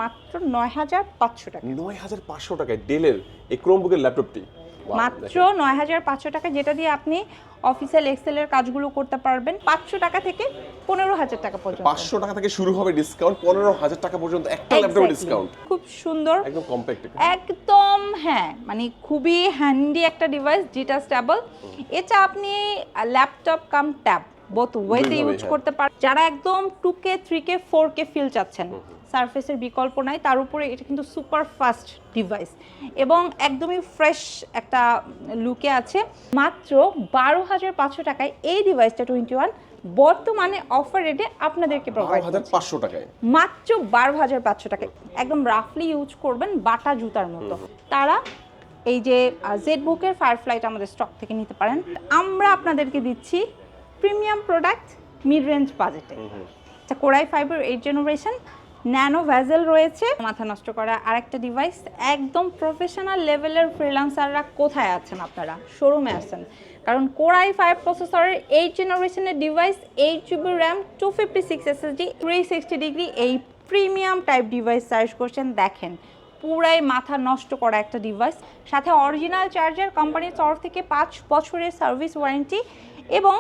মাত্র ৯,৫০০ টাকা। ৯,৫০০ টাকায় ডেলের এই ক্রোমবুকের ল্যাপটপটি মাত্র ৯,৫০০ টাকা, যেটা দিয়ে আপনি অফিসিয়াল এক্সেলের কাজগুলো করতে পারবেন। ৫০০ টাকা থেকে ১৫,০০০ টাকা পর্যন্ত। ৫০০ টাকা থেকে শুরু হবে ডিসকাউন্ট, ১৫,০০০ টাকা পর্যন্ত একটা ল্যাপটপের ডিসকাউন্ট। খুব সুন্দর, একদম কম্প্যাক্ট, একদম হ্যাঁ, মানে খুবই হ্যান্ডি একটা ডিভাইস, যেটা স্টেবল। এটা আপনি ল্যাপটপ কাম ট্যাব বোথ ওয়েতে ইউজ করতে পারেন। যারা একদম 2K 3K 4K ফিল চাচ্ছেন, সারফেসের বিকল্প নাই, তার উপরে এটা কিন্তু সুপার ফাস্ট ডিভাইস এবং একদমই ফ্রেশ একটা লুকে আছে। মাত্র ১২,৫০০ টাকায় এই ডিভাইসটা 21 বর্তমানে অফার রেটে আপনাদেরকে প্রোভাইড করছি ১২,৫০০ টাকায়, মাত্র ১২,৫০০ টাকায়। একদম রাফলি ইউজ করবেন বাটা জুতার মতো। তারা এই যে জেড বুকের ফায়ারফ্লাইটা আমাদের স্টক থেকে নিতে পারেন। আমরা আপনাদেরকে দিচ্ছি প্রিমিয়াম প্রোডাক্ট মিড রেঞ্জ বাজেটে। এটা core i fibre 8 generation, nano bezel রয়েছে। মাথা নষ্ট করা আরেকটা ডিভাইস। একদম প্রফেশনাল লেভেলের ফ্রিল্যান্সাররা কোথায় আছেন? আপনারা শোরুমে আছেন, কারণ কোরাই 5 প্রসেসরের 8 জেনারেশনের device, 8GB RAM, 256 SSD, 360 degree এই প্রিমিয়াম টাইপ ডিভাইস সার্চ করছেন। দেখেন পুরাই মাথা নষ্ট করা একটা ডিভাইস, সাথে অরিজিনাল চার্জার, কোম্পানির তরফ থেকে 5 বছরের সার্ভিস ওয়ারেন্টি এবং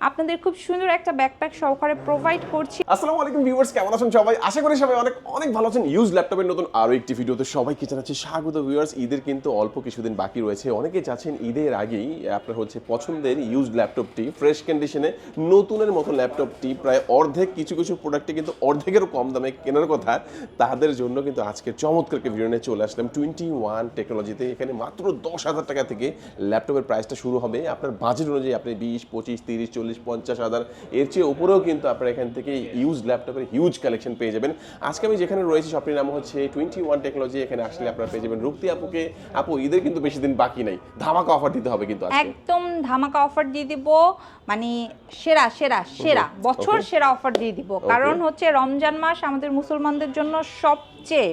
আপনাদের খুব সুন্দর একটা ব্যাকপ্যাক সহকারে প্রোভাইড করছি। আসসালামু আলাইকুম ভিউয়ার্স, কেমন আছেন সবাই? আশা করি সবাই অনেক অনেক ভালো আছেন। ইউজ ল্যাপটপের নতুন আরো একটি ভিডিওতে সবাইকে জানাচ্ছি স্বাগত। ভিউয়ার্স, ঈদের কিন্তু অল্প কিছুদিন বাকি রয়েছে। অনেকেই চাচ্ছেন ঈদের আগেই আপনার পছন্দের ইউজ ল্যাপটপটি ফ্রেশ কন্ডিশনে নতুনের মতো ল্যাপটপটি প্রায় অর্ধেক, কিছু কিছু প্রোডাক্টে কিন্তু অর্ধেকেরও কম দামে কেনার কথা। তাদের জন্য কিন্তু আজকে চমৎকার একটা ভিডিও নিয়ে চলে আসলাম 21 টেকনোলজিতে। এখানে মাত্র 10,000 টাকা থেকে ল্যাপটপের প্রাইসটা শুরু হবে। আপনার বাজেট অনুযায়ী আপনি 20, 25, 30, 40, 50,000 এর চেয়ে উপরেও কিন্তু আপনারা এখান থেকে ইউজ ল্যাপটপের হিউজ কালেকশন পেয়ে যাবেন। আজকে আমি যেখানে রয়েছি শপটির নাম হচ্ছে 21 টেকনোলজি। এখানে আসলে আপনারা পেয়ে যাবেন রুক্তি আপুকে। আপু, ঈদের কিন্তু বেশি দিন বাকি নাই, ধামাকা অফার দিতে হবে কিন্তু আজকে। একদম ধামাকা অফার দিয়ে দিব, মানে সেরা সেরা সেরা বছর সেরা অফার দিয়ে দিব। কারণ রমজান মাস আমাদের মুসলমানদের জন্য সবচেয়ে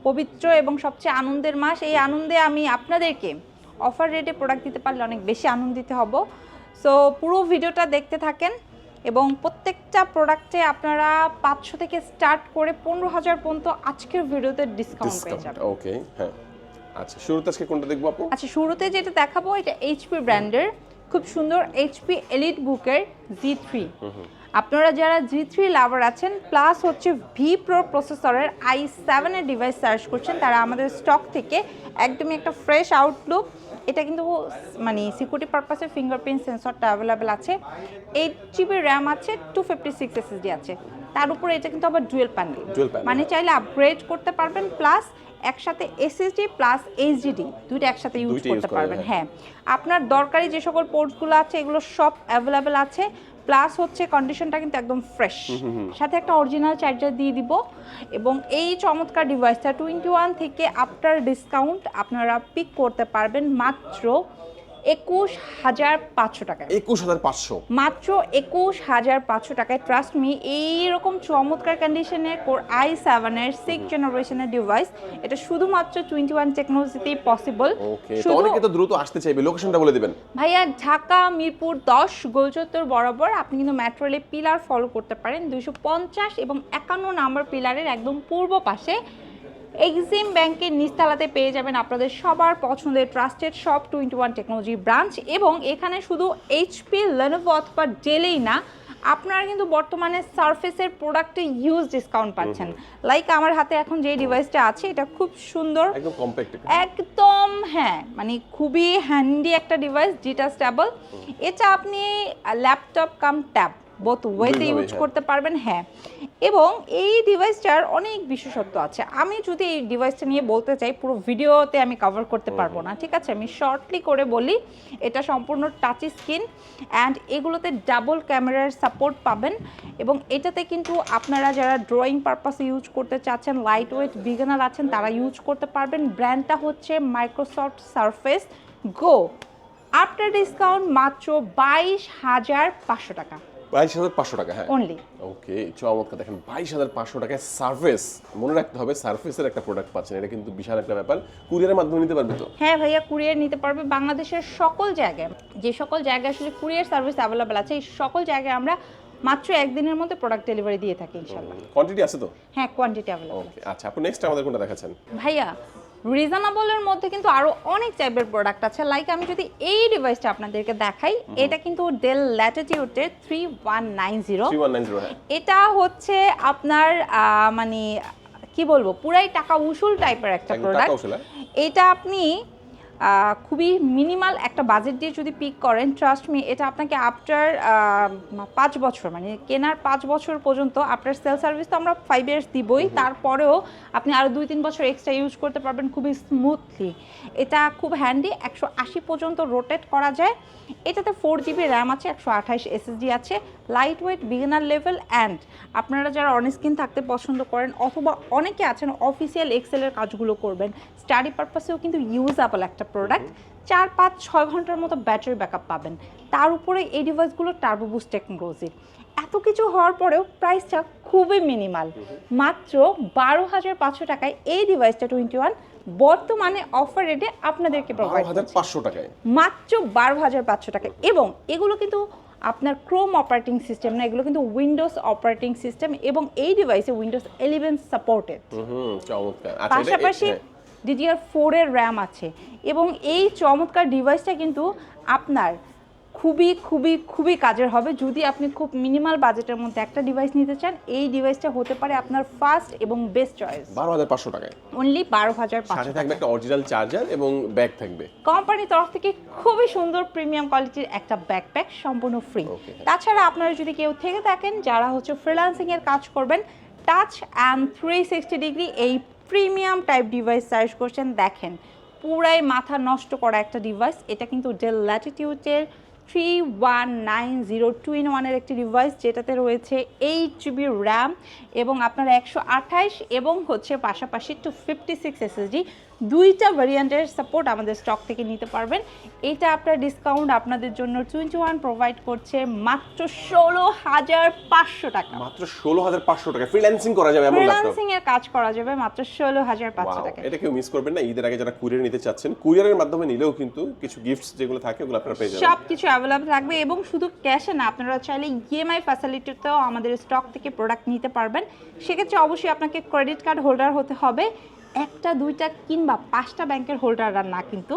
পবিত্র এবং সবচেয়ে আনন্দের মাস। এই আনন্দে আমি আপনাদেরকে অফার রেটে প্রোডাক্ট দিতে পারলে অনেক বেশি আনন্দিত হব। সো পুরো ভিডিওটা দেখতে থাকেন এবং প্রত্যেকটা প্রোডাক্টে আপনারা 500 থেকে স্টার্ট করে 15,000 পর্যন্ত আজকের ভিডিওতে ডিসকাউন্ট পেয়ে যাবেন। ওকে, হ্যাঁ। আচ্ছা, শুরুতে আজকে কোনটা দেখবো আপু? আচ্ছা, শুরুতে যেটা দেখাবো এটা এইচপি ব্র্যান্ডের খুব সুন্দর এইচপি এলিট বুকের G3। আপনারা যারা G3 লাভার আছেন প্লাস ভি প্রো প্রসেসরের i7 এর ডিভাইস সার্চ করছেন, তারা আমাদের স্টক থেকে একদমই একটা ফ্রেশ আউটলুক। এটা কিন্তু মানে সিকিউরিটি পারপাসে ফিঙ্গারপ্রিন্ট সেন্সরটা অ্যাভেলেবেল আছে। 8GB র্যাম আছে, 256 SSD আছে। তার উপরে এটা কিন্তু আবার ডুয়েল প্যানেল, মানে চাইলে আপগ্রেড করতে পারবেন, প্লাস একসাথে এসএসডি প্লাস এইচডিডি দুইটা একসাথে ইউজ করতে পারবেন। হ্যাঁ, আপনার দরকারি যে সকল পোর্টসগুলো আছে এগুলো সব অ্যাভেলেবেল আছে। প্লাস কন্ডিশনটা কিন্তু একদম ফ্রেশ, সাথে একটা অরিজিনাল চার্জার দিয়ে দিব। এবং এই চমৎকার ডিভাইসটা 21 থেকে আফটার ডিসকাউন্ট আপনারা পিক করতে পারবেন মাত্র 21,500 টাকায়। 21,500 মাত্র 21,500 টাকায়। ট্রাস্ট মি, এইরকম চমৎকার কন্ডিশনে কোর i7 এর 6 জেনারেশনের ডিভাইস এটা শুধুমাত্র 21 টেকনোলজিতেই পসিবল। ওকে, তো অনেকে তো দ্রুত আসতে চাইবে, লোকেশনটা বলে দিবেন। ভাইয়া, ঢাকা মিরপুর 10 গোলচত্বর বরাবর আপনি কিন্তু মেট্রো রেলের পিলার ফলো করতে পারেন। 250 এবং 51 নাম্বার পিলারের একদম পূর্ব পাশে এক্সিম ব্যাংকের নিচতলাতে পেয়ে যাবেন আপনাদের সবার পছন্দের ট্রাস্টেড শপ 21 টেকনোলজি ব্রাঞ্চ। এবং এখানে শুধু এইচপি, লেনোভো অথবা ডেলেই না, আপনারা কিন্তু বর্তমানে সারফেসের প্রোডাক্টে ইউজ ডিসকাউন্ট পাচ্ছেন। লাইক আমার হাতে এখন যে ডিভাইসটা আছে এটা খুব সুন্দর, একদম কম্প্যাক্ট, একদম হ্যাঁ, মানে খুবই হ্যান্ডি একটা ডিভাইস, যেটা স্টেবল। এটা আপনি ল্যাপটপ কাম ট্যাব বোথ ওয়েতে ইউজ করতে পারবেন। হ্যাঁ, এবং এই ডিভাইসটার অনেক বিশেষত্ব আছে। আমি যদি এই ডিভাইসটা নিয়ে বলতে চাই পুরো ভিডিওতে আমি কভার করতে পারবো না, ঠিক আছে? আমি শর্টলি করে বলি। এটা সম্পূর্ণ টাচ স্ক্রিন অ্যান্ড এগুলোতে ডাবল ক্যামেরার সাপোর্ট পাবেন। এবং এটাতে কিন্তু আপনারা যারা ড্রয়িং পারপাসে ইউজ করতে চাচ্ছেন, লাইট ওয়েট বিগিনার আছেন, তারা ইউজ করতে পারবেন। ব্র্যান্ডটা মাইক্রোসফট সারফেস গো। আফটার ডিসকাউন্ট মাত্র 22,500 টাকা। 22,500 টাকা, হ্যাঁ অনলি। ওকে, চমৎকার। দেখেন 22,500 টাকায় সারফেস, মনে রাখতে হবে সারফেসের একটা প্রোডাক্ট পাচ্ছেন। এটা কিন্তু বিশাল একটা ব্যাপার। কুরিয়ারের মাধ্যমে নিতে পারবে তো? হ্যাঁ ভাইয়া, কুরিয়ার নিতে পারবে বাংলাদেশের সকল জায়গায়। যে সকল জায়গায় আসলে কুরিয়ার সার্ভিস অ্যাভেলেবেল আছে, এই সকল জায়গায় আমরা মাত্র একদিনের মধ্যে প্রোডাক্ট ডেলিভারি দিয়ে থাকি ইনশাআল্লাহ। কোয়ান্টিটি আছে তো? হ্যাঁ, কোয়ান্টিটি অ্যাভেলেবল। ওকে, আচ্ছা আপু নেক্সট আমাদের কোনটা দেখাচ্ছেন? ভাইয়া রিজনেবলের মধ্যে কিন্তু আরো অনেক টাইপের প্রোডাক্ট আছে। লাইক আমি যদি এই ডিভাইসটা আপনাদেরকে দেখাই, এটা কিন্তু ডেল ল্যাটিটিউডের 3190। 3190, হ্যাঁ। এটা হচ্ছে আপনার মানে কি বলবো, পুরাই টাকা উসুল টাইপের একটা একদম প্রোডাক্ট। টাকা উসুল, হ্যাঁ। এটা আপনি খুবই মিনিমাল একটা বাজেট দিয়ে যদি পিক করেন, ট্রাস্ট মি, এটা আপনাকে আফটার 5 বছর, মানে কেনার 5 বছর পর্যন্ত, আফটার সেল সার্ভিস তো আমরা 5 ইয়ার্স দিবই, তারপরেও আপনি আরও 2-3 বছর এক্সট্রা ইউজ করতে পারবেন খুবই স্মুথলি। এটা খুব হ্যান্ডি, 180 পর্যন্ত রোটেট করা যায়। এটাতে 4GB র্যাম আছে, 128 SSD আছে, light weight, beginner level. And আপনারা যারা অন স্ক্রিন থাকতে পছন্দ করেন অথবা অনেকে আছেন অফিসিয়াল এক্সেলের কাজগুলো করবেন, স্টাডি পারপাসেও কিন্তু ইউজেবল একটা প্রোডাক্ট। 4-5-6 ঘন্টার মতো ব্যাটারি ব্যাকআপ পাবেন। তার উপরে এই ডিভাইসগুলো টার্বো বুস্ট টেকনোলজি। এত কিছু হওয়ার পরেও প্রাইসটা খুবই মিনিমাল, মাত্র 12,500 টাকায় এই ডিভাইসটা 21 বর্তমানে অফার রেটে আপনাদেরকে প্রোভাইড করছি 12,500 টাকায়, মাত্র 12,500 টাকা। এবং এগুলো কিন্তু আপনার ক্রোম অপারেটিং সিস্টেম না, এগুলো কিন্তু উইন্ডোজ অপারেটিং সিস্টেম, এবং এই ডিভাইসে উইন্ডোজ 11 সাপোর্টেড। চমৎকার। আচ্ছা, পাশাপাশি DDR4 এর র্যাম আছে। এবং এই চমৎকার ডিভাইসটা কিন্তু আপনার খুবই খুবই খুবই কাজের হবে যদি আপনি খুব মিনিমাল বাজেটের মধ্যে একটা ডিভাইস নিতে চান। এই ডিভাইসটা হতে পারে আপনার ফার্স্ট এবং বেস্ট চয়েস। 12,500 টাকায়, অনলি 12,500। সাথে থাকবে একটা অরিজিনাল চার্জার এবং ব্যাগ থাকবে। কোম্পানির তরফ থেকে খুবই সুন্দর প্রিমিয়াম কোয়ালিটির একটা ব্যাকপ্যাক, সম্পূর্ণ ফ্রি। তাছাড়া আপনারা যদি কেউ থেকে থাকেন যারা হচ্ছে ফ্রিল্যান্সিং এর কাজ করবেন, টাচ অ্যান্ড 360 ডিগ্রি এই প্রিমিয়াম টাইপ ডিভাইস সার্চ করছেন, দেখেন পুরাই মাথা নষ্ট করা একটা ডিভাইস। এটা কিন্তু ডেল ল্যাটিটিউডের 3190 2-in-1 এর একটি ডিভাইস, যেটাতে রয়েছে 8GB র্যাম এবং আপনার 128 এবং হচ্ছে পাশাপাশি 256 SSD। দুইটা ভ্যারিয়েন্টের সাপোর্ট আমাদের স্টক থেকে নিতে পারবেন। এটা আপনার ডিসকাউন্ট আপনাদের জন্য 21 প্রোভাইড করছে মাত্র 16,500 টাকা। মাত্র 16,500 টাকা ফ্রিল্যান্সিং করা যাবে, এমন ল্যাপটপ। ফ্রিল্যান্সিং এর কাজ করা যাবে মাত্র 16,500 টাকা। এটা কেউ মিস করবেন না। ঈদের আগে যারা কুরিয়ার নিতে চাচ্ছেন, কুরিয়ারের মাধ্যমে নিলেও কিন্তু কিছু গিফটস যেগুলো থাকে ওগুলো আপনারা পেয়ে যাবেন। সবকিছু অ্যাভেলেবল থাকবে এবং শুধু ক্যাশে না, আপনারা চাইলে ইএমআই ফ্যাসিলিটিতেও আমাদের স্টক থেকে প্রোডাক্ট নিতে পারবেন। সেক্ষেত্রে অবশ্যই আপনাকে ক্রেডিট কার্ড হোল্ডার হতে হবে, একটা দুইটা কিংবা 5টা ব্যাংকের হোল্ডাররা না, কিন্তু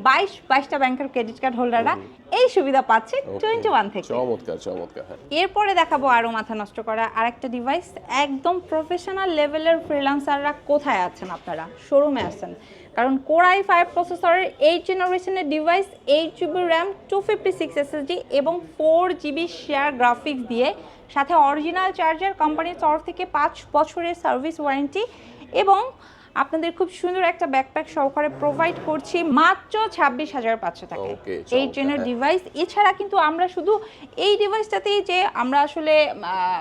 22টা ব্যাংকের ক্রেডিট কার্ড হোল্ডাররা এই সুবিধা পাচ্ছে 21 থেকে। চমৎকার চমৎকার। এরপরে দেখাবো আরো মাথা নষ্ট করা আরেকটা ডিভাইস। একদম প্রফেশনাল লেভেলের ফ্রিল্যান্সাররা কোথায় আছেন? আপনারা শোরুমে আছেন, কারণ কোর i5 প্রসেসরের 8 জেনারেশনের ডিভাইস, 8GB র্যাম, 256 SSD এবং 4GB শেয়ার গ্রাফিক্স দিয়ে, সাথে অরিজিনাল চার্জার, কোম্পানির তরফ থেকে 5 বছরের সার্ভিস ওয়ারেন্টি, এবং আপনাদের খুব সুন্দর একটা ব্যাকপ্যাক সহকারে প্রোভাইড করছি মাত্র 26,500 টাকায় এই জেনের ডিভাইস। এছাড়া কিন্তু আমরা শুধু এই ডিভাইসটাতেই যে আমরা আসলে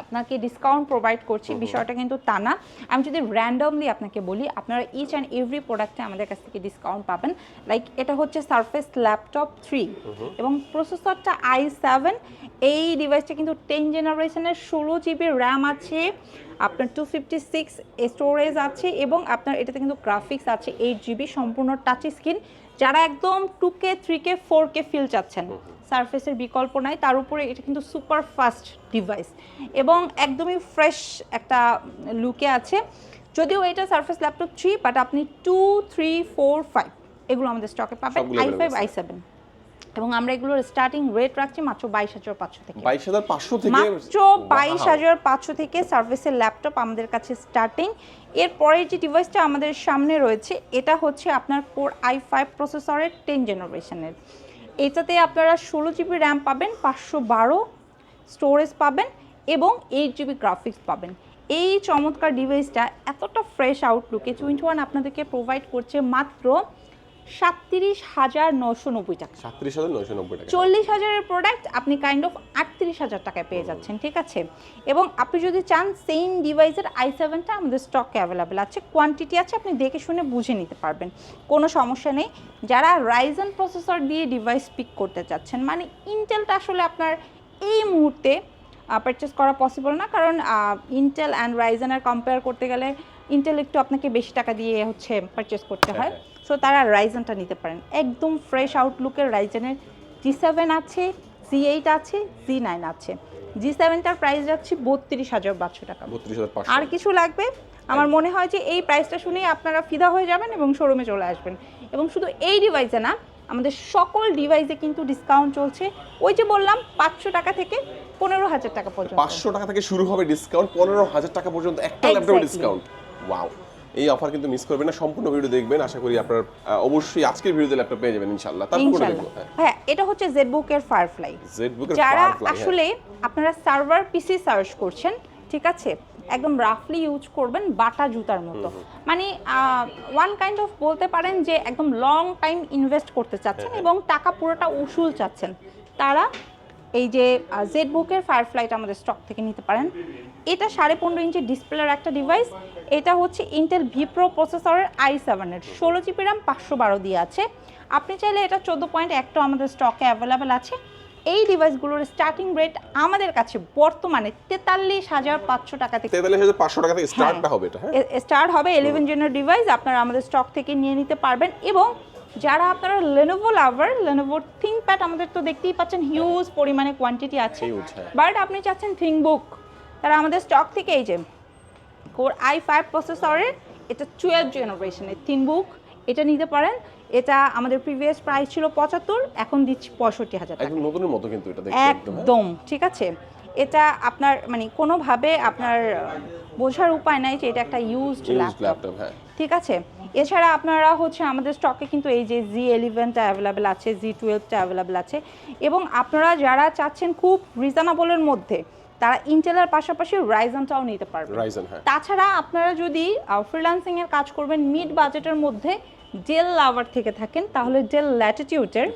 আপনাকে ডিসকাউন্ট প্রোভাইড করছি বিষয়টা কিন্তু তা না। আমি যদি র্যান্ডমলি আপনাকে বলি, আপনারা ইচ অ্যান্ড এভরি প্রোডাক্টে আমাদের কাছ থেকে ডিসকাউন্ট পাবেন। লাইক এটা হচ্ছে সারফেস ল্যাপটপ 3 এবং প্রসেসরটা i7। এই ডিভাইসটা কিন্তু 10 জেনারেশনের, 16GB র্যাম আছে, আপনার 256 স্টোরেজ আছে এবং আপনার এটাতে কিন্তু গ্রাফিক্স আছে 8GB, সম্পূর্ণ টাচ স্ক্রিন। যারা একদম 2K 3K 4K ফিল চাচ্ছেন, সারফেসের বিকল্প নাই। তার উপরে এটা কিন্তু সুপার ফাস্ট ডিভাইস এবং একদমই ফ্রেশ একটা লুকে আছে। যদিও এটা সারফেস ল্যাপটপ 3, বাট আপনি 2, 3, 4, 5 এগুলো আমাদের স্টকে পাবেন, i5 i7। এবং আমরা এগুলোর স্টার্টিং রেট রাখছি মাত্র 22,500 থেকে। 22,500 থেকে মাত্র 22,500 থেকে সার্ভিসের ল্যাপটপ আমাদের কাছে স্টার্টিং। এরপরে যে ডিভাইসটা আমাদের সামনে রয়েছে এটা হচ্ছে আপনার কোর i5 প্রসেসরের 10 জেনারেশনের। এটাতে আপনারা 16GB র্যাম পাবেন, 512 স্টোরেজ পাবেন এবং 8GB গ্রাফিক্স পাবেন। এই চমৎকার ডিভাইসটা এতটা ফ্রেশ আউটলুকে 21 আপনাদেরকে প্রোভাইড করছে মাত্র 37,990 টাকা। 37,990 টাকা। 40,000-এর প্রোডাক্ট আপনি কাইন্ড অফ 38,000 টাকায় পেয়ে যাচ্ছেন, ঠিক আছে? এবং আপনি যদি চান সেম ডিভাইসের i7টা আমাদের স্টকে অ্যাভেলেবেল আছে, কোয়ান্টিটি আছে, আপনি দেখে শুনে বুঝে নিতে পারবেন, কোনো সমস্যা নেই। যারা রাইজেন প্রসেসর দিয়ে ডিভাইস পিক করতে চাচ্ছেন, মানে ইন্টেলটা আসলে আপনার এই মুহূর্তে পারচেস করা পসিবল না, কারণ ইন্টেল অ্যান্ড রাইজেনের কম্পেয়ার করতে গেলে ইন্টেল একটু আপনাকে বেশি টাকা দিয়ে হচ্ছে পারচেস করতে হয়। সো তারা রাইজেনটা নিতে পারেন। একদম ফ্রেশ আউটলুকের রাইজেনের G7 আছে, Z8 আছে, Z9 আছে। G7টার প্রাইস যাচ্ছে 32,500 টাকা। 32,500 আর কিছু লাগবে? আমার মনে হয় যে এই প্রাইসটা শুনেই আপনারা ফিদা হয়ে যাবেন এবং শোরুমে চলে আসবেন। এবং শুধু এই ডিভাইসে না, আমাদের সকল ডিভাইসে কিন্তু ডিসকাউন্ট চলছে। ওই যে বললাম 500 টাকা থেকে 15,000 টাকা পর্যন্ত। 500 টাকা থেকে শুরু হবে ডিসকাউন্ট, 15,000 টাকা পর্যন্ত একটা ল্যাপটপের ডিসকাউন্ট। ওয়াও, এই অফার কিন্তু মিস করবেন না, সম্পূর্ণ ভিডিও দেখবেন। আশা করি আপনারা অবশ্যই আজকের ভিডিওতে ল্যাপটপ পেয়ে যাবেন ইনশাআল্লাহ। তারপর দেখব হ্যাঁ, এটা হচ্ছে জেটবুকের ফায়ারফ্লাই। জেটবুকের যারা ফায়ারফ্লাই আসলে আপনারা সার্ভার পিসি সার্চ করছেন, ঠিক আছে, একদম রাফলি ইউজ করবেন বাটা জুতার মতো, মানে ওয়ান কাইন্ড অফ বলতে পারেন যে একদম লং টাইম ইনভেস্ট করতে চাচ্ছেন এবং টাকা পুরোটা উসুল চাচ্ছেন, তারা এই যে জেটবুকের ফায়ারফ্লাইটা আমাদের স্টক থেকে নিতে পারেন। এটা 15.5 ইঞ্চি ডিসপ্লের একটা ডিভাইস। এটা হচ্ছে ইন্টেল ভি প্রো প্রসেসরের i7-এর 16 জিবি র্যাম 512 দিয়ে আছে। আপনি চাইলে এটা 14.1 আমাদের স্টকে অ্যাভেলেবেল আছে। এই ডিভাইসগুলোর স্টার্টিং রেট আমাদের কাছে বর্তমানে 43,500 টাকা থেকে 43,500 টাকা থেকে স্টার্টটা হবে। এটা স্টার্ট হবে 11 জেনের ডিভাইস আপনারা আমাদের স্টক থেকে নিয়ে নিতে পারবেন। এবং যারা আপনারা Lenovo লাভার, Lenovo ThinkPad আমাদের তো দেখতেই পাচ্ছেন হিউজ পরিমাণে কোয়ান্টিটি আছে, বাট আপনি চাচ্ছেন ThinkBook, তারা আমাদের স্টক থেকে এই যে Core i5 প্রসেসরের এটা 12 জেনারেশনের ThinkBook এটা নিতে পারেন। এটা আমাদের প্রিভিয়াস প্রাইস ছিল 75, এখন দিচ্ছি 65,000 টাকা। একদম নতুনের মতো কিন্তু এটা দেখতে একদম ঠিক আছে। এটা আপনার মানে কোনোভাবে আপনার বোঝার উপায় নাই যে এটা একটা ইউজড ল্যাপটপ, হ্যাঁ ঠিক আছে। এছাড়া আপনারা হচ্ছে আমাদের স্টকে কিন্তু এই যে Z11টা অ্যাভেলেবেল আছে, Z12টা অ্যাভেলেবেল আছে। এবং আপনারা যারা চাচ্ছেন খুব রিজনেবলের মধ্যে, তারা ইন্টেলের পাশাপাশি রাইজেনটাও নিতে পারবেন। তাছাড়া আপনারা যদি ফ্রিল্যান্সিং এর কাজ করবেন মিড বাজেটের মধ্যে, ডেল লাভার থেকে থাকেন, তাহলে ডেল ল্যাটিটিউডের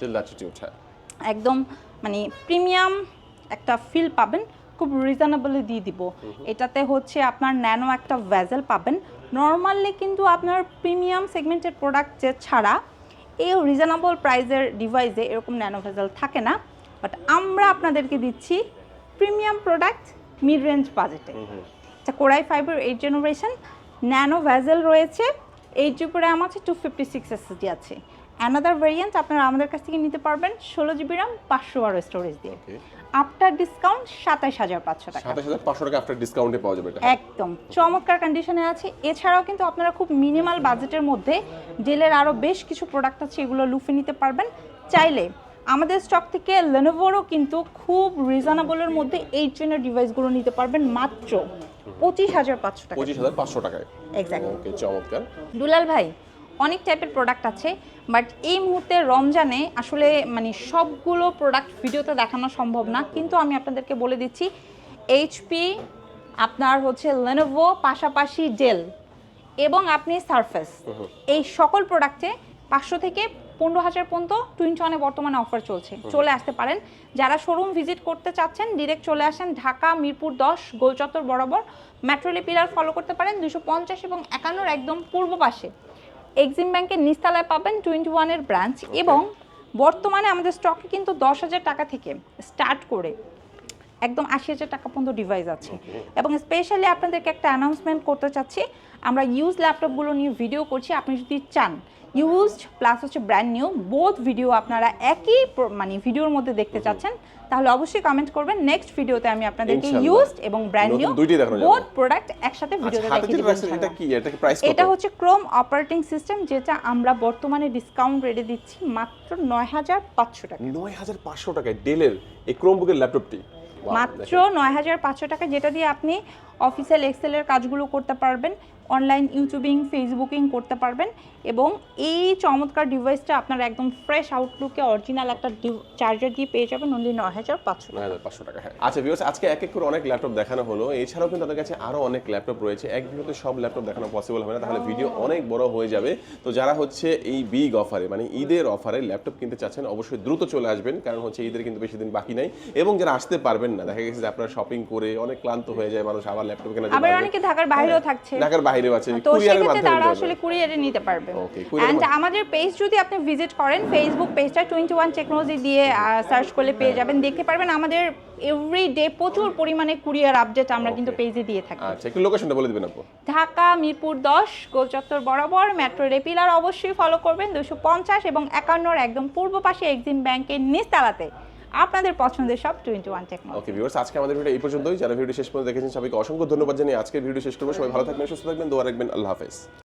একদম মানে প্রিমিয়াম একটা ফিল পাবেন, খুব রিজনেবলি দিয়ে দিব। এটাতে হচ্ছে আপনার ন্যানো একটা ভেজেল পাবেন। নর্মালি কিন্তু আপনার প্রিমিয়াম সেগমেন্টের প্রোডাক্ট যে ছাড়া এই রিজনেবল প্রাইসের ডিভাইসে এরকম ন্যানো ভেজেল থাকে না, বাট আমরা আপনাদেরকে দিচ্ছি প্রিমিয়াম প্রোডাক্ট মিড রেঞ্জ বাজেটে। এটা Core i5-এর 8 জেনারেশন, ন্যানো ভেজেল রয়েছে, 8 জিবি র্যাম আছে, 256 SSD আছে। অ্যানাদার ভেরিয়েন্ট আপনারা আমাদের কাছ থেকে নিতে পারবেন 16 জিবি র্যাম 512 স্টোরেজ দিয়ে। আফটার ডিসকাউন্ট 27,500 টাকা। 27,500 টাকা আফটার ডিসকাউন্টে পাওয়া যাবে এটা। একদম চমৎকার কন্ডিশনে আছে। এছাড়াও কিন্তু আপনারা খুব মিনিমাল বাজেটের মধ্যে ডেলের আরও বেশ কিছু প্রোডাক্ট আছে, এগুলো লুফে নিতে পারবেন। চাইলে আমাদের স্টক থেকে Lenovo'রও কিন্তু খুব রিজনেবলের মধ্যে 8 জেনের ডিভাইসগুলো নিতে পারবেন মাত্র 25,500 টাকা। 25,500 টাকায়। এক্স্যাক্টলি। ওকে, চমৎকার। দুলাল ভাই, অনেক টাইপের প্রোডাক্ট আছে, বাট এই মুহূর্তে রমজানে আসলে মানে সবগুলো প্রোডাক্ট ভিডিওতে দেখানো সম্ভব না, কিন্তু আমি আপনাদেরকে বলে দিচ্ছি এইচপি, আপনার হচ্ছে Lenovo, পাশাপাশি ডেল এবং আপনি সারফেস, এই সকল প্রোডাক্টে 500 থেকে 15,000 পর্যন্ত 21 বর্তমানে অফার চলছে। চলে আসতে পারেন। যারা শোরুম ভিজিট করতে চাচ্ছেন ডিরেক্ট চলে আসেন ঢাকা মিরপুর 10 গোলচত্বর বরাবর মেট্রোলি পিলার ফলো করতে পারেন 250 এবং 51 একদম পূর্ব পাশে এক্সিম ব্যাংকের নিচতলায় পাবেন 21 ব্রাঞ্চ। এবং বর্তমানে আমাদের স্টকে কিন্তু 10,000 টাকা থেকে স্টার্ট করে একদম 80,000 টাকা পর্যন্ত ডিভাইস আছে। এবং স্পেশালি আপনাদেরকে একটা অ্যানাউন্সমেন্ট করতে চাচ্ছি, আমরা ইউজ ল্যাপটপগুলো নিয়ে ভিডিও করছি। আপনি যদি চান ইউজড প্লাস হচ্ছে ব্র্যান্ড নিউ বোথ ভিডিও আপনারা একই মানে ভিডিওর মধ্যে দেখতে চাচ্ছেন, তাহলে অবশ্যই কমেন্ট করবেন। নেক্সট ভিডিওতে আমি আপনাদেরকে ইউজড এবং ব্র্যান্ড নিউ বোথ প্রোডাক্ট একসাথে ভিডিওতে দেখিয়ে দেব। এটা কি, এটা কি প্রাইস কত? এটা হচ্ছে ক্রোম অপারেটিং সিস্টেম, যেটা আমরা বর্তমানে ডিসকাউন্ট রেটে দিচ্ছি মাত্র 9,500 টাকা। 9,500 টাকায় ডেলের এই ক্রোমবুকের ল্যাপটপটি মাত্র 9,500 টাকা, যেটা দিয়ে আপনি অফিসিয়াল এক্সেলের কাজগুলো করতে পারবেন, অনলাইন ইউটিউবিং ফেসবুকিং করতে পারবেন। এবং এই চমৎকার ডিভাইসটা আপনারা একদম ফ্রেশ আউটলুকে অরিজিনাল একটা চার্জার দিয়ে পেয়ে যাবেন অনলি 9,500 টাকা। হ্যাঁ, আচ্ছা ভিউয়ার্স, আজকে এক এক করে অনেক ল্যাপটপ দেখানো হলো। এছাড়াও কিন্তু তাদের কাছে আরো অনেক ল্যাপটপ রয়েছে। এক ভিডিওতে সব ল্যাপটপ দেখানো পসিবল হবে না, তাহলে ভিডিও অনেক বড় হয়ে যাবে। তো যারা হচ্ছে এই বিগ অফারে মানে ঈদের অফারে ল্যাপটপ কিনতে চাচ্ছেন, অবশ্যই দ্রুত চলে আসবেন, কারণ হচ্ছে ঈদের কিন্তু বেশি দিন বাকি নাই। এবং যারা আসতে পারবেন না, দেখা গেছে যে আপনারা শপিং করে অনেক ক্লান্ত হয়ে যায় মানুষ, আবার ল্যাপটপ কেনার জন্য আবার অনেকে ঢাকার বাইরেও থাকছে, ঢাকার বাইরেও আছে, তো কুরিয়ারের সেক্ষেত্রে মাধ্যমে তারা আসলে কুরিয়ারে নিতে পারবে। এন্ড আমাদের পেজ যদি আপনি ভিজিট করেন, ফেসবুক পেজটা 21 টেকনোলজি দিয়ে সার্চ করলে পেয়ে যাবেন, দেখতে পারবেন আমাদের এভরিডে প্রচুর পরিমাণে কুরিয়ার আপডেট আমরা কিন্তু পেজে দিয়ে থাকি। আচ্ছা, একটু লোকেশনটা বলে দিবেন আপু। ঢাকা মিরপুর 10 গোলচত্বর বরাবর মেট্রো রেল অবশ্যই ফলো করবেন 250 এবং 51 একদম পূর্ব পাশে এক্সিম ব্যাংকের নিচতলাতে আপনাদের পছন্দের সব 21 টেকনোলজি। ওকে ভিউয়ার্স, আজকে আমাদের ভিডিও এই পর্যন্তই। যারা ভিডিও শেষ পর্যন্ত দেখেছেন সবাইকে অসংখ্য ধন্যবাদ জানিয়ে আজকের ভিডিও শেষ করবো। সবাই ভালো থাকবেন, সুস্থ থাকবেন, দোয়া রাখবেন। আল্লাহ হাফেজ।